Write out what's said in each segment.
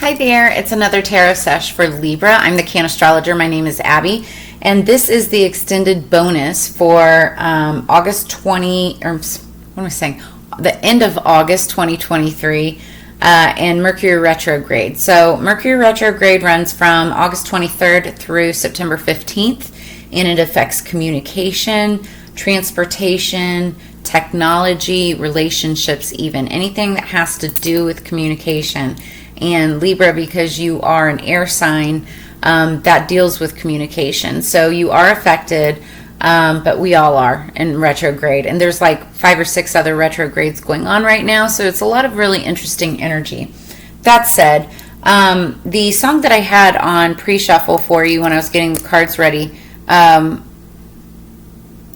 Hi there, it's another tarot sesh for Libra. I'm the Cannastrologer. My name is Abby, and this is the extended bonus for August 20, or what am I saying? The end of August 2023 and Mercury retrograde. So Mercury retrograde runs from August 23rd through September 15th, and it affects communication, transportation, technology, relationships, even anything that has to do with communication. And Libra, because you are an air sign, that deals with communication. So you are affected, but we all are in retrograde. And there's like 5 or 6 other retrogrades going on right now. So it's a lot of really interesting energy. That said, the song that I had on pre-shuffle for you when I was getting the cards ready,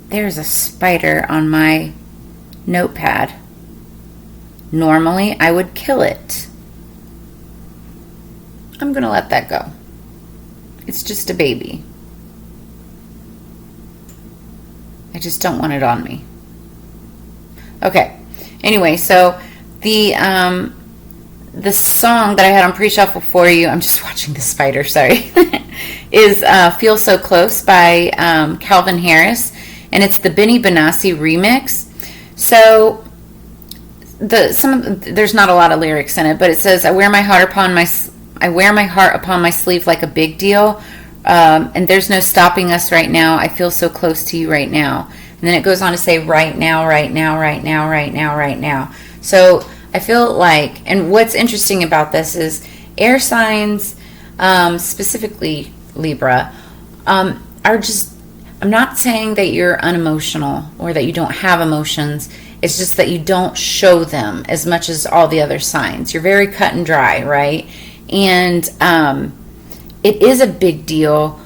there's a spider on my notepad. Normally, I would kill it. I'm going to let that go. It's just a baby. I just don't want it on me. Okay. Anyway, so the song that I had on pre-shuffle for you, I'm just watching the spider, sorry, is Feel So Close by Calvin Harris, and it's the Benny Benassi remix. So there's not a lot of lyrics in it, but it says, I wear my heart upon my sleeve like a big deal, and there's no stopping us right now. I feel so close to you right now. And then it goes on to say right now, right now, right now, right now, right now. So I feel like, and what's interesting about this is air signs, specifically Libra, are just, I'm not saying that you're unemotional or that you don't have emotions. It's just that you don't show them as much as all the other signs. You're very cut and dry, right? And it is a big deal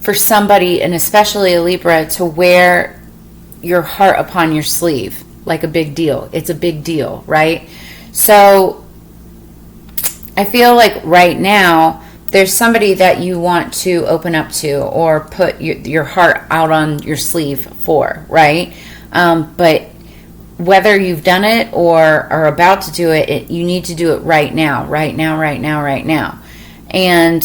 for somebody, and especially a Libra, to wear your heart upon your sleeve like a big deal. It's a big deal, right? So I feel like right now there's somebody that you want to open up to or put your heart out on your sleeve for, right? But whether you've done it or are about to do it, you need to do it right now, right now, right now, right now. And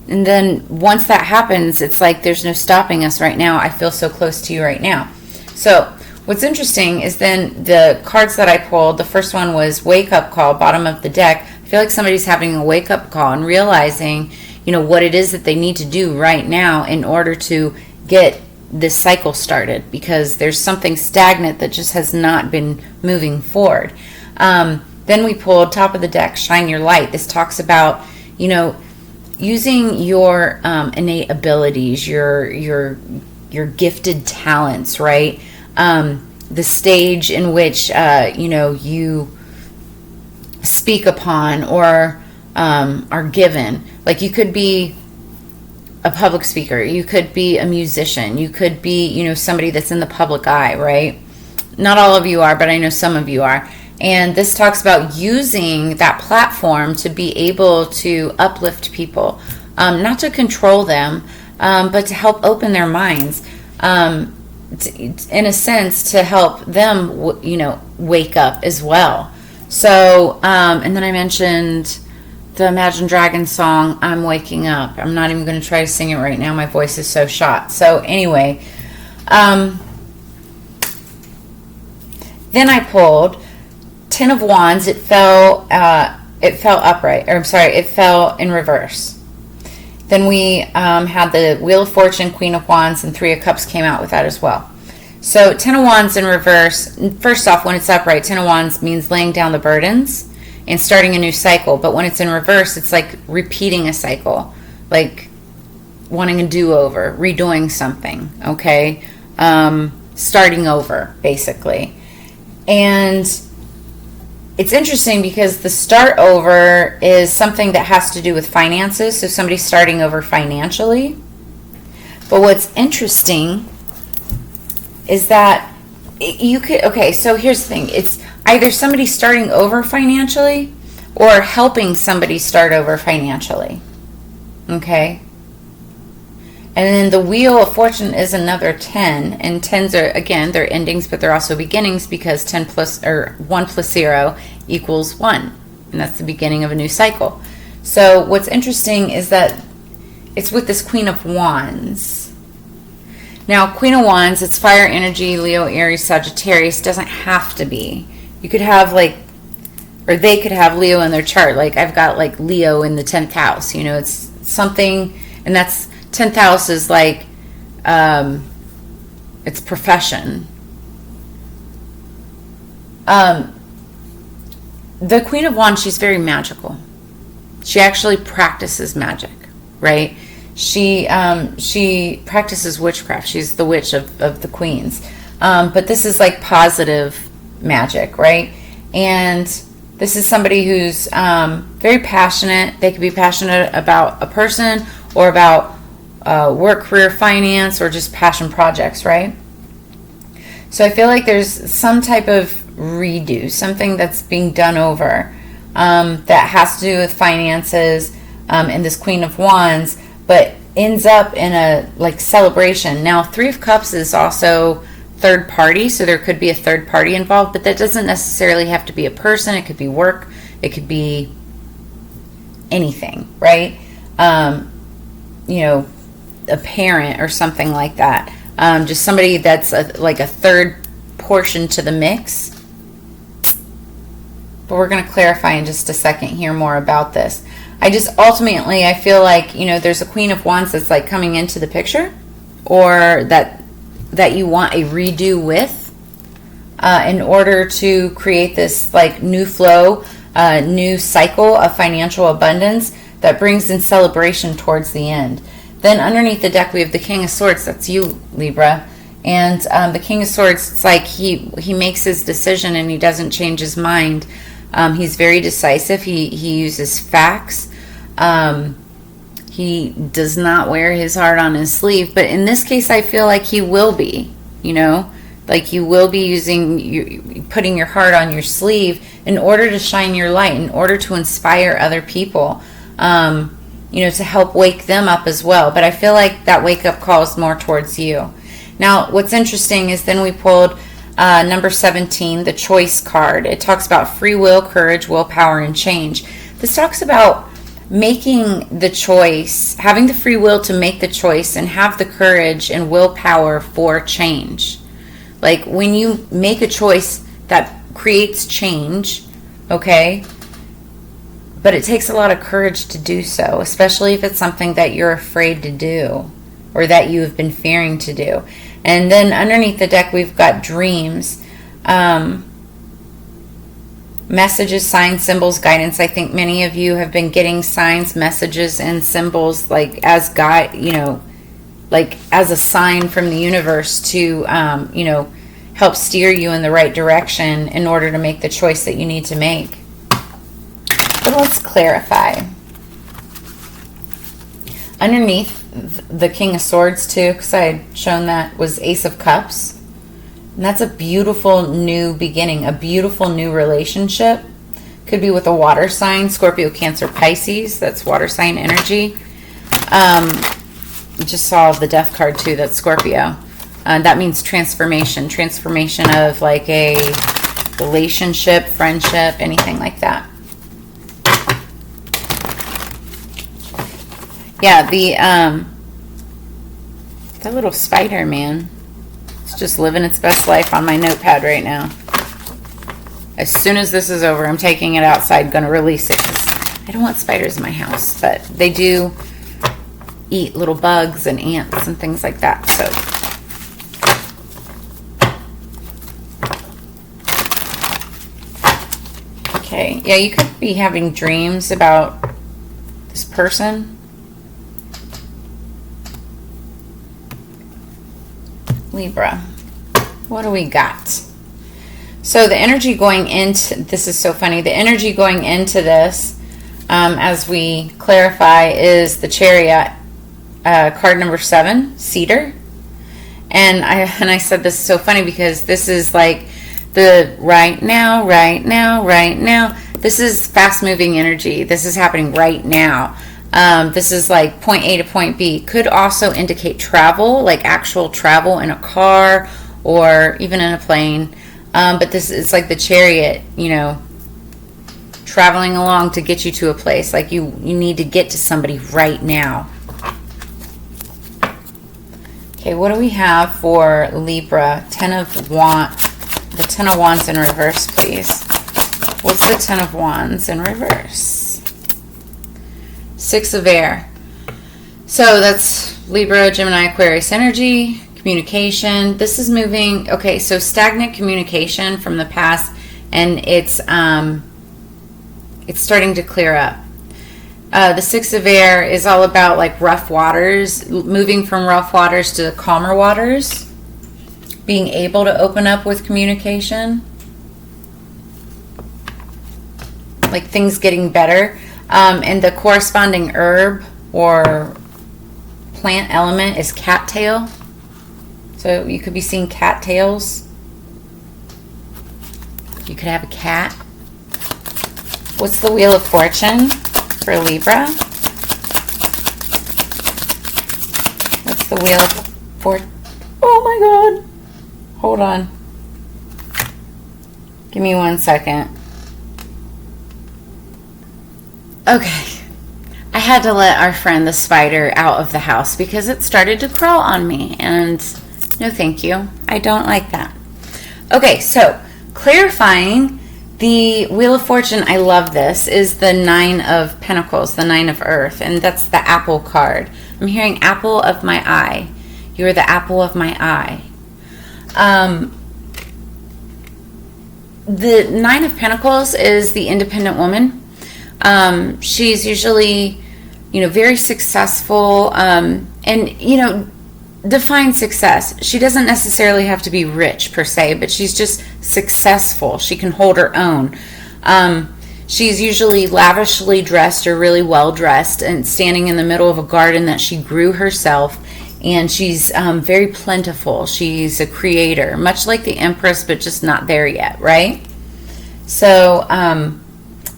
then once that happens, it's like there's no stopping us right now. I feel so close to you right now. So what's interesting is then the cards that I pulled, the first one was Wake Up Call, bottom of the deck. I feel like somebody's having a wake up call and realizing, what it is that they need to do right now in order to get this cycle started, because there's something stagnant that just has not been moving forward. Then we pulled top of the deck, Shine Your Light. This talks about, using your innate abilities, your gifted talents, right? The stage in which, you speak upon or are given. Like you could be a public speaker, you could be a musician, you could be, somebody that's in the public eye, right? Not all of you are, but I know some of you are. And this talks about using that platform to be able to uplift people, not to control them, but to help open their minds, in a sense, to help them, wake up as well. So, and then I mentioned the Imagine Dragons song, I'm Waking Up. I'm not even going to try to sing it right now. My voice is so shot. So anyway, then I pulled 10 of Wands. It fell upright. Or I'm sorry, it fell in reverse. Then we had the Wheel of Fortune, Queen of Wands, and 3 of Cups came out with that as well. So 10 of Wands in reverse. First off, when it's upright, 10 of Wands means laying down the burdens and starting a new cycle. But when it's in reverse, it's like repeating a cycle, like wanting a do-over, redoing something, okay? Starting over, basically. And it's interesting because the start over is something that has to do with finances, so somebody's starting over financially. But what's interesting is that you could, okay, so here's the thing. It's either somebody starting over financially or helping somebody start over financially. Okay? And then the Wheel of Fortune is another 10. And 10s are, again, they're endings, but they're also beginnings because 1 plus 0 equals 1. And that's the beginning of a new cycle. So what's interesting is that it's with this Queen of Wands. Now, Queen of Wands, it's fire energy, Leo, Aries, Sagittarius. Doesn't have to be. You could have like, or they could have Leo in their chart. Like I've got like Leo in the 10th house. You know, it's something, and that's 10th house is like, it's profession. The Queen of Wands, she's very magical. She actually practices magic, right? She practices witchcraft. She's the witch of the queens. But this is like positive magic, right? And this is somebody who's very passionate. They could be passionate about a person or about work, career, finance, or just passion projects, right? So I feel like there's some type of redo, something that's being done over that has to do with finances and this Queen of Wands, but ends up in a like celebration. Now, Three of Cups is also third party, so there could be a third party involved, but that doesn't necessarily have to be a person. It could be work. It could be anything, right? You know, a parent or something like that. Just somebody that's like a third portion to the mix. But we're going to clarify in just a second here more about this. I just ultimately, I feel like, you know, there's a Queen of Wands that's like coming into the picture, or that you want a redo with in order to create this like new flow, new cycle of financial abundance that brings in celebration towards the end. Then underneath the deck, we have the King of Swords. That's you, Libra. And the King of Swords, it's like he makes his decision and he doesn't change his mind. He's very decisive. He uses facts. He does not wear his heart on his sleeve. But in this case, I feel like he will be, you know, like you will be putting your heart on your sleeve in order to shine your light, in order to inspire other people, you know, to help wake them up as well. But I feel like that wake up call is more towards you. Now, what's interesting is then we pulled number 17, the choice card. It talks about free will, courage, willpower, and change. This talks about making the choice, having the free will to make the choice, and have the courage and willpower for change. Like when you make a choice that creates change, okay, but it takes a lot of courage to do so, especially if it's something that you're afraid to do or that you have been fearing to do. And then underneath the deck, we've got dreams, messages, signs, symbols, guidance. I think many of you have been getting signs, messages, and symbols like as guide, you know, like as a sign from the universe to, you know, help steer you in the right direction in order to make the choice that you need to make. But let's clarify. Underneath the King of Swords too, because I had shown that, was Ace of Cups. And that's a beautiful new beginning, a beautiful new relationship. Could be with a water sign, Scorpio, Cancer, Pisces. That's water sign energy. Just saw the Death card too, that's Scorpio. That means transformation. Transformation of like a relationship, friendship, anything like that. Yeah, that little spider, man. It's just living its best life on my notepad right now. As soon as this is over, I'm taking it outside, going to release it, because I don't want spiders in my house, but they do eat little bugs and ants and things like that, so. Okay, yeah, you could be having dreams about this person. Libra, what do we got? So the energy going into, this is so funny, the energy going into this, as we clarify, is the Chariot, card number 7, Cedar. And I said this is so funny because this is like the right now. This is fast moving energy. This is happening right now. This is like point A to point B. Could also indicate travel, like actual travel in a car or even in a plane. But this is like the Chariot, you know, traveling along to get you to a place. Like you need to get to somebody right now. Okay, what do we have for Libra? The 10 of Wands in reverse, please. What's the 10 of Wands in reverse? 6 of Air. So that's Libra, Gemini, Aquarius energy, communication. This is moving. Okay, so stagnant communication from the past, and it's starting to clear up. The 6 of Air is all about like rough waters, moving from rough waters to calmer waters, being able to open up with communication, like things getting better. And the corresponding herb or plant element is cattail. So you could be seeing cattails. You could have a cat. What's the Wheel of Fortune for Libra? What's the Wheel of Fortune? Oh my God. Hold on. Give me 1 second. Okay. I had to let our friend the spider out of the house because it started to crawl on me, and no thank you. I don't like that. Okay, so clarifying the Wheel of Fortune, I love this, is the 9 of Pentacles, the 9 of Earth, and that's the apple card. I'm hearing apple of my eye. You are the apple of my eye. The 9 of Pentacles is the independent woman. She's usually, very successful, and, define success. She doesn't necessarily have to be rich per se, but she's just successful. She can hold her own. She's usually lavishly dressed or really well dressed and standing in the middle of a garden that she grew herself, and she's very plentiful. She's a creator, much like the Empress, but just not there yet, right? So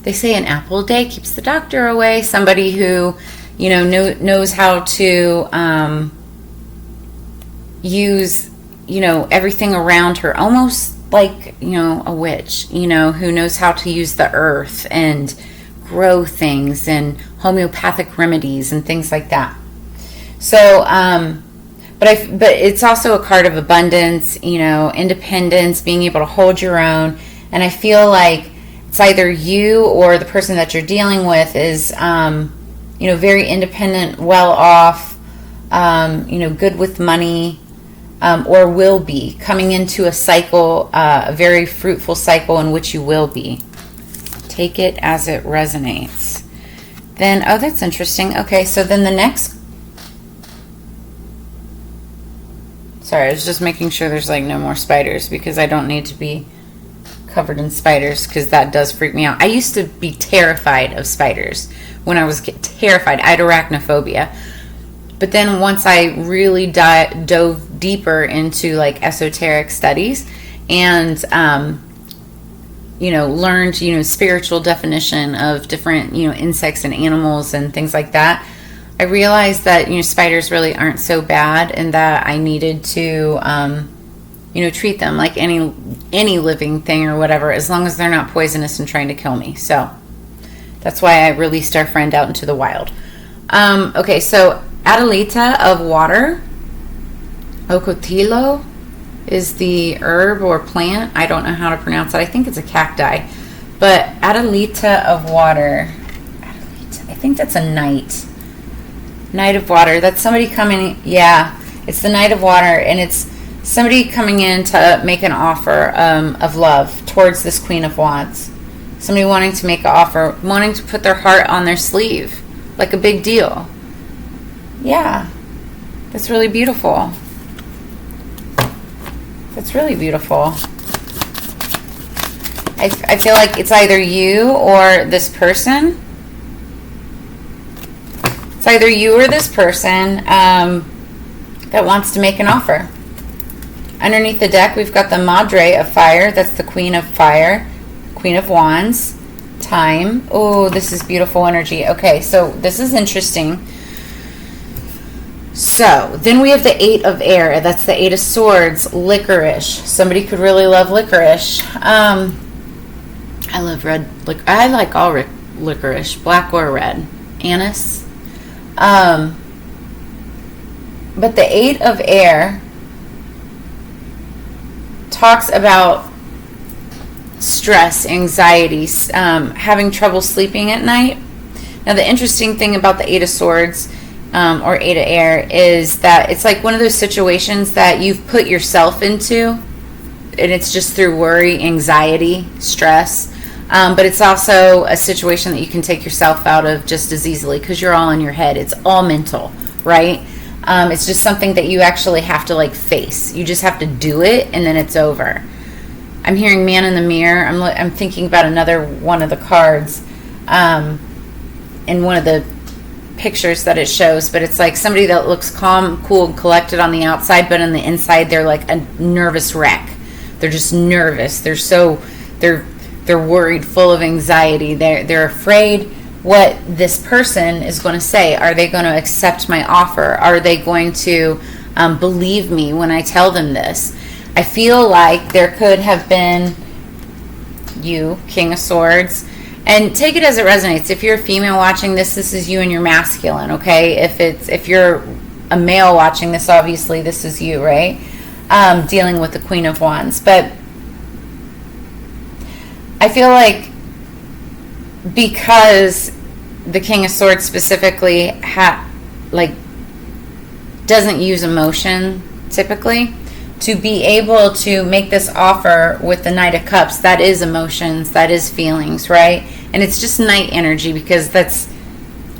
they say an apple a day keeps the doctor away. Somebody who knows how to use everything around her, almost like a witch, who knows how to use the earth and grow things and homeopathic remedies and things like that. So but it's also a card of abundance, independence, being able to hold your own. And I feel like it's either you or the person that you're dealing with is very independent, well off, good with money, or will be coming into a cycle, a very fruitful cycle in which you will be. Take it as it resonates. Then, oh, that's interesting. Okay, so then the next... Sorry, I was just making sure there's like no more spiders because I don't need to be covered in spiders because that does freak me out. I used to be terrified of spiders when I was terrified. I had arachnophobia. But then once I really dove deeper into like esoteric studies and learned spiritual definition of different insects and animals and things like that, I realized that spiders really aren't so bad, and that I needed to treat them like any living thing or whatever, as long as they're not poisonous and trying to kill me. So that's why I released our friend out into the wild. Okay, so Adelita of water. Ocotilo is the herb or plant. I don't know how to pronounce it. I think it's a cacti. But Adelita of water. Adelita. I think that's a knight. Knight of water. That's somebody coming. Yeah, it's the Knight of water. And it's somebody coming in to make an offer of love towards this Queen of Wands. Somebody wanting to make an offer. Wanting to put their heart on their sleeve. Like a big deal. Yeah. That's really beautiful. That's really beautiful. I feel like it's either you or this person. It's either you or this person that wants to make an offer. Underneath the deck, we've got the Madre of Fire. That's the Queen of Fire. Queen of Wands. Time. Oh, this is beautiful energy. Okay, so this is interesting. So, then we have the 8 of Air. That's the 8 of Swords. Licorice. Somebody could really love licorice. I love red. I like all licorice, black or red. Anise. But the Eight of Air talks about stress, anxiety, having trouble sleeping at night. Now, the interesting thing about the Eight of Swords or Eight of Air is that it's like one of those situations that you've put yourself into, and it's just through worry, anxiety, stress. But it's also a situation that you can take yourself out of just as easily because you're all in your head. It's all mental, right? It's just something that you actually have to face. You just have to do it, and then it's over. I'm hearing Man in the Mirror. I'm thinking about another one of the cards in one of the pictures that it shows, but it's like somebody that looks calm, cool, and collected on the outside, but on the inside they're like a nervous wreck. They're just nervous. They're worried, full of anxiety. They're afraid what this person is going to say. Are they going to accept my offer? Are they going to believe me when I tell them this? I feel like there could have been you, King of Swords, and take it as it resonates. If you're a female watching this is you and your masculine, okay? If you're a male watching this, obviously this is you, right? Dealing with the Queen of Wands. But I feel like because the King of Swords specifically doesn't use emotion typically, to be able to make this offer with the Knight of Cups, that is emotions, that is feelings, right? And it's just night energy, because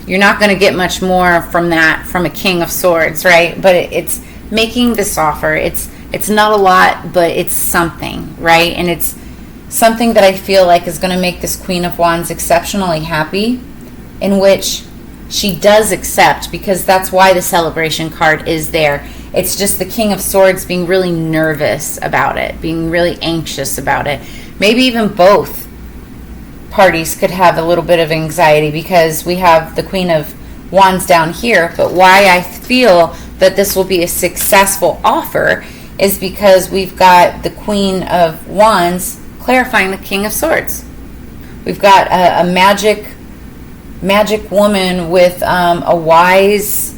you're not going to get much more from that from a King of Swords, right? But it's making this offer. It's not a lot, but it's something, right? And it's something that I feel like is going to make this Queen of Wands exceptionally happy, in which she does accept, because that's why the celebration card is there. It's just the King of Swords being really nervous about it, being really anxious about it. Maybe even both parties could have a little bit of anxiety, because we have the Queen of Wands down here. But why I feel that this will be a successful offer is because we've got the Queen of Wands clarifying the King of Swords. We've got a magic woman with a wise,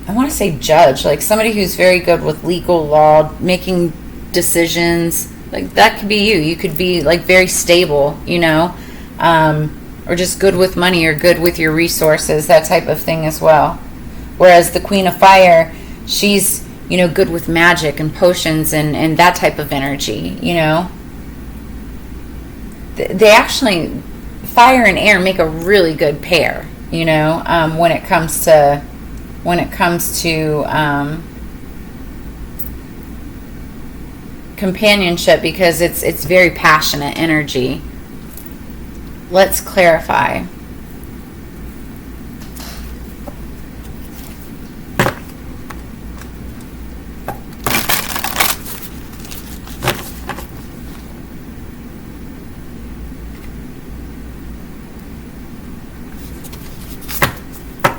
I want to say judge, like somebody who's very good with legal law, making decisions. Like that could be you. You could be like very stable, or just good with money, or good with your resources, that type of thing as well. Whereas the Queen of Fire, she's, good with magic and potions and that type of energy, They actually, fire and air make a really good pair, when it comes to companionship, because it's very passionate energy. Let's clarify.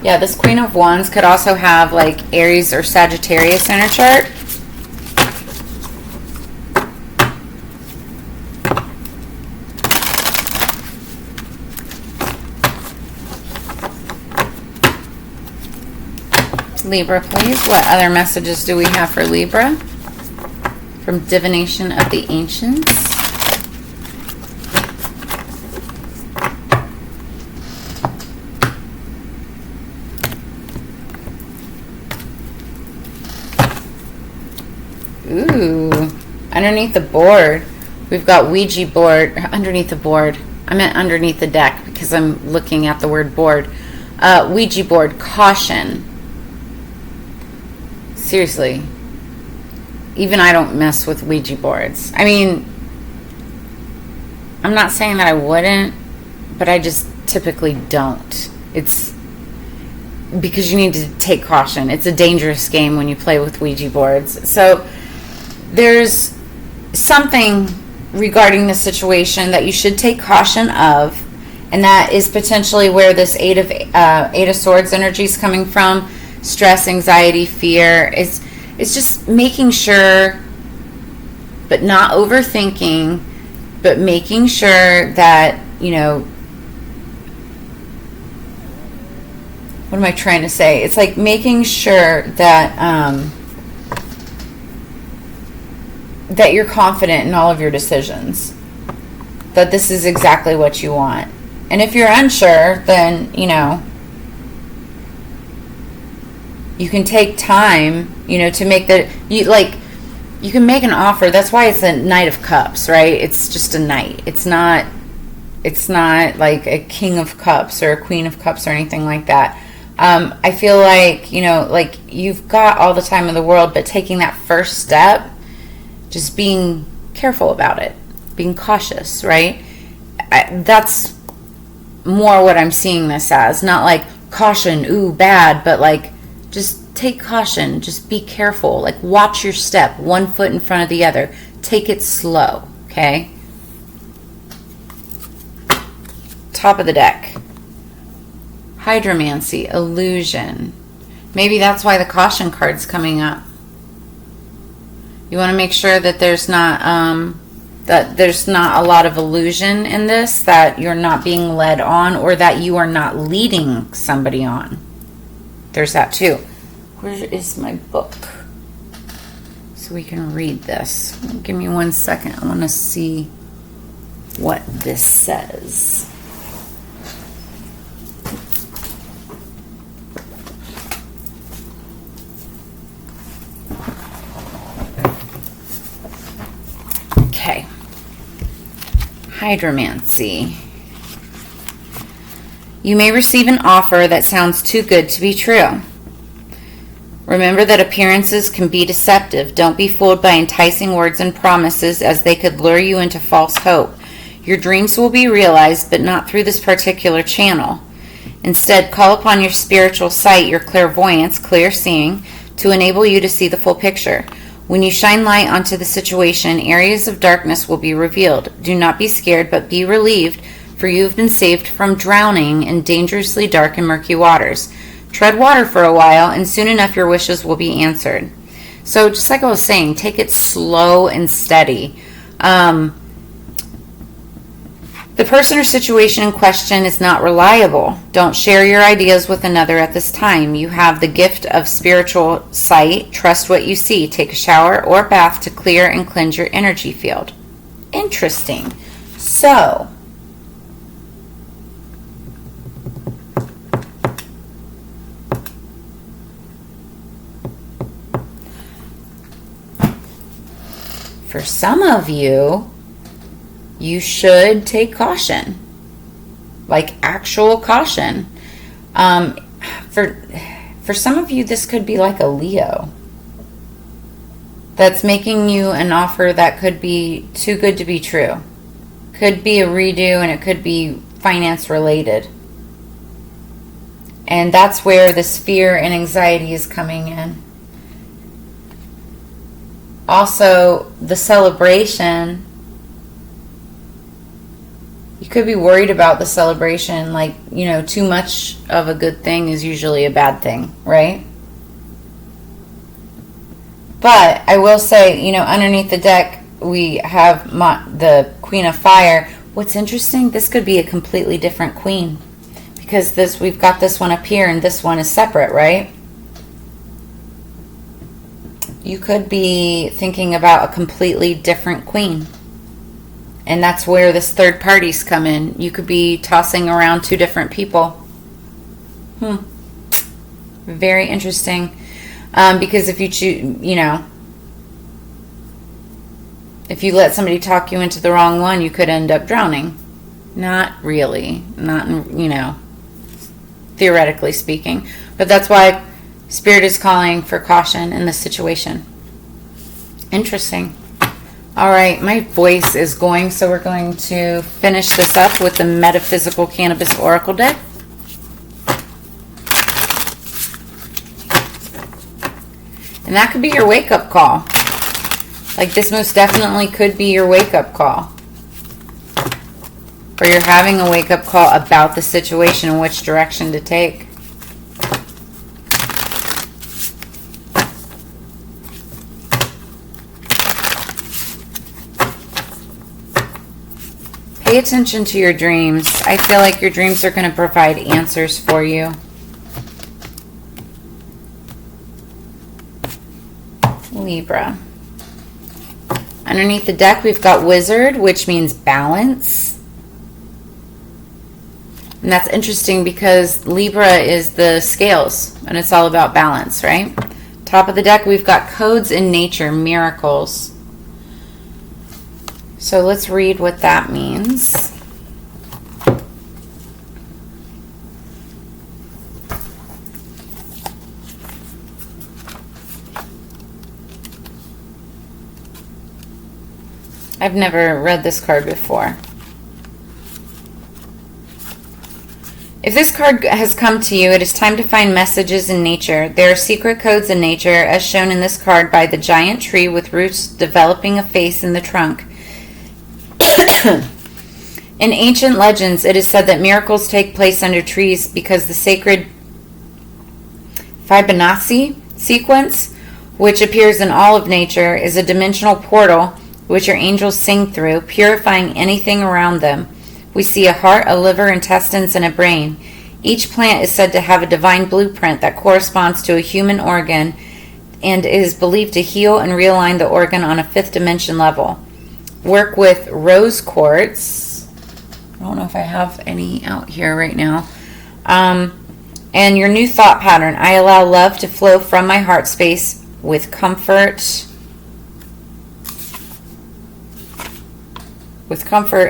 Yeah, this Queen of Wands could also have like Aries or Sagittarius in her chart. Libra, please. What other messages do we have for Libra? From Divination of the Ancients. Ooh, underneath the board, we've got Ouija board. Underneath the board, I meant underneath the deck, because I'm looking at the word board. Ouija board, caution. Seriously, even I don't mess with Ouija boards. I mean, I'm not saying that I wouldn't, but I just typically don't. It's because you need to take caution. It's a dangerous game when you play with Ouija boards. So there's something regarding the situation that you should take caution of, and that is potentially where this Eight of Swords energy is coming from. Stress, anxiety, fear. It's just making sure but not overthinking, but making sure that, you know, what am I trying to say? It's like making sure that that you're confident in all of your decisions, that this is exactly what you want. And if you're unsure, then, you know, you can take time, you know, to make the, you can make an offer. That's why it's a Knight of Cups, right? It's just a knight. It's not like a King of Cups or a Queen of Cups or anything like that. I feel like, you know, like you've got all the time in the world, but taking that first step, just being careful about it, being cautious, right? That's more what I'm seeing this as. Not like caution, ooh, bad, but like just take caution, just be careful, like watch your step, one foot in front of the other. Take it slow, okay? Top of the deck. Hydromancy, illusion. Maybe that's why the caution card's coming up. You want to make sure that there's not a lot of illusion in this, that you're not being led on, or that you are not leading somebody on. There's that too. Where is my book? So we can read this. Give me 1 second. I want to see what this says. Okay. Hydromancy. You may receive an offer that sounds too good to be true. Remember that appearances can be deceptive. Don't be fooled by enticing words and promises, as they could lure you into false hope. Your dreams will be realized, but not through this particular channel. Instead, call upon your spiritual sight, your clairvoyance, clear seeing, to enable you to see the full picture. When you shine light onto the situation, areas of darkness will be revealed. Do not be scared, but be relieved, for you have been saved from drowning in dangerously dark and murky waters. Tread water for a while, and soon enough your wishes will be answered. So just like I was saying, take it slow and steady. The person or situation in question is not reliable. Don't share your ideas with another at this time. You have the gift of spiritual sight. Trust what you see. Take a shower or bath to clear and cleanse your energy field. Interesting. So, for some of you, you should take caution, like actual caution. For some of you, this could be like a Leo that's making you an offer that could be too good to be true. Could be a redo, and it could be finance related. And that's where this fear and anxiety is coming in. Also, the celebration, you could be worried about the celebration, like, you know, too much of a good thing is usually a bad thing, right? But I will say, you know, underneath the deck, we have the Queen of Fire. What's interesting, this could be a completely different queen, because we've got this one up here and this one is separate, right? You could be thinking about a completely different queen. And that's where this third parties come in. You could be tossing around two different people. Very interesting. Because if you choose, you know, if you let somebody talk you into the wrong one, you could end up drowning. Not really. Not, you know, theoretically speaking. But that's why Spirit is calling for caution in this situation. Interesting. All right, my voice is going, so we're going to finish this up with the Metaphysical Cannabis Oracle deck. And that could be your wake-up call. Like, this most definitely could be your wake-up call. Or you're having a wake-up call about the situation and which direction to take. pay attention to your dreams. I feel like your dreams are going to provide answers for you. Libra. Underneath the deck, we've got Wizard, which means balance. And that's interesting because Libra is the scales, and it's all about balance, right? Top of the deck, we've got Codes in Nature, Miracles. So let's read what that means. I've never read this card before. If this card has come to you, it is time to find messages in nature. There are secret codes in nature, as shown in this card by the giant tree with roots developing a face in the trunk. In ancient legends, it is said that miracles take place under trees because the sacred Fibonacci sequence, which appears in all of nature, is a dimensional portal which your angels sing through, purifying anything around them. We see a heart, a liver, intestines, and a brain. Each plant is said to have a divine blueprint that corresponds to a human organ and is believed to heal and realign the organ on a fifth dimension level. Work with rose quartz. I don't know if I have any out here right now. And your new thought pattern. I allow love to flow from my heart space with comfort.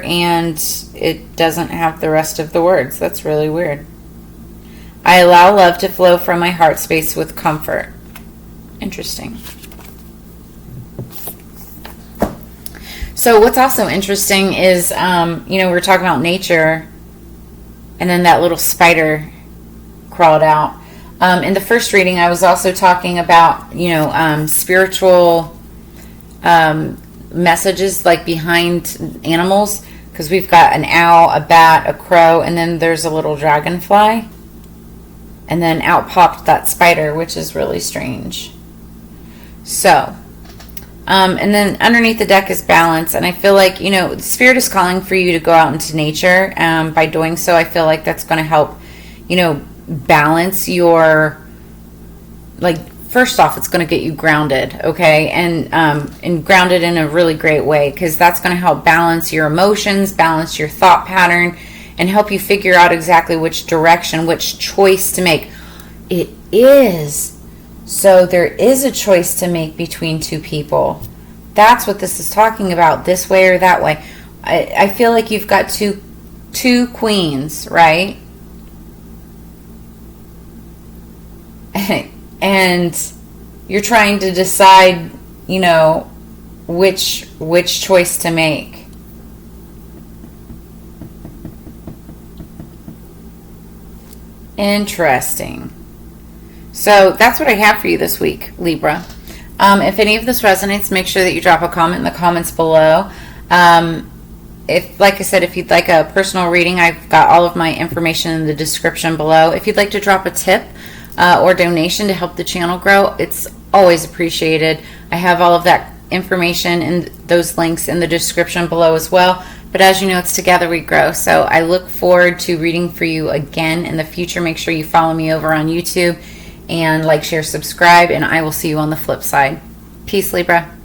And it doesn't have the rest of the words. That's really weird. I allow love to flow from my heart space with comfort. Interesting. So what's also interesting is, we're talking about nature, and then that little spider crawled out. In the first reading, I was also talking about, spiritual messages like behind animals, because we've got an owl, a bat, a crow, and then there's a little dragonfly, and then out popped that spider, which is really strange. So and then underneath the deck is balance, and I feel like the spirit is calling for you to go out into nature. By doing so, I feel like that's going to help balance your, first off, it's going to get you grounded, okay? And grounded in a really great way, because that's going to help balance your emotions, balance your thought pattern, and help you figure out exactly which direction, which choice to make. It is. So there is a choice to make between two people. That's what this is talking about, this way or that way. I feel like you've got two queens, right? And you're trying to decide, which choice to make. Interesting. So that's what I have for you this week, Libra. If any of this resonates, make sure that you drop a comment in the comments below. Like I said, if you'd like a personal reading, I've got all of my information in the description below. If you'd like to drop a tip or donation to help the channel grow, it's always appreciated. I have all of that information and those links in the description below as well. But as you know, it's together we grow. So I look forward to reading for you again in the future. Make sure you follow me over on YouTube and like, share, subscribe, and I will see you on the flip side. Peace, Libra.